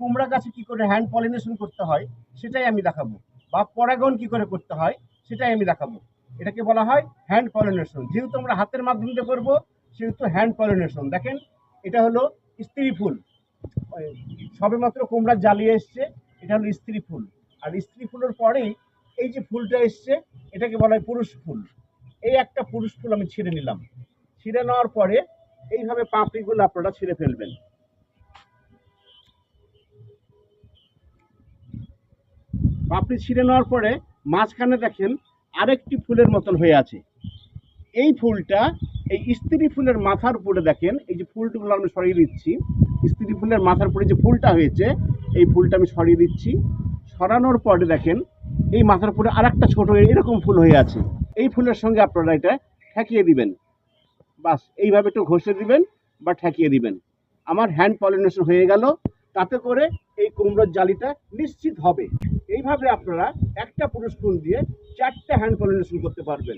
কুমড়া গাছে কি করে হ্যান্ড পলিনেশন করতে হয় সেটাই আমি দেখাবো, বা পরাগন কি করে করতে হয় সেটাই আমি দেখাবো। এটাকে বলা হয় হ্যান্ড পলিনেশন। যেহেতু আমরা হাতের মাধ্যমে করবো সেহেতু হ্যান্ড পলিনেশন। দেখেন, এটা হলো স্ত্রী ফুল, সবেমাত্র কুমড়া জ্বালিয়ে এসছে, এটা হলো স্ত্রী ফুল। আর স্ত্রী ফুলের পরেই এই যে ফুলটা এসছে এটাকে বলা হয় পুরুষ ফুল। এই একটা পুরুষ ফুল আমি ছিঁড়ে নিলাম। ছিঁড়ে নেওয়ার পরে এইভাবে পাপড়িগুলো আপনারা ছিঁড়ে ফেলবেন। পাপড়ি ছিঁড়ে নেওয়ার পরে মাঝখানে দেখেন আরেকটি ফুলের মতন হয়ে আছে। এই ফুলটা এই স্ত্রী ফুলের মাথার উপরে দেখেন, এই যে ফুলগুলো আমি সরিয়ে দিচ্ছি, স্ত্রী ফুলের মাথার উপরে যে ফুলটা হয়েছে এই ফুলটা আমি সরিয়ে দিচ্ছি। সরানোর পরে দেখেন এই মাথার উপরে আরেকটা ছোট এরকম ফুল হয়ে আছে। এই ফুলের সঙ্গে আপনারা এটা ঠেকিয়ে দিবেন, বাস এইভাবে একটু ঘষে দিবেন বা ঠেকিয়ে দিবেন। আমার হ্যান্ড পলিনেশন হয়ে গেল। তাতে করে এই কুমড়োর জালিটা নিশ্চিত হবে। এইভাবে আপনারা একটা পুরুষ ফুল দিয়ে 4টে হ্যান্ড পলিনেশন করতে পারবেন।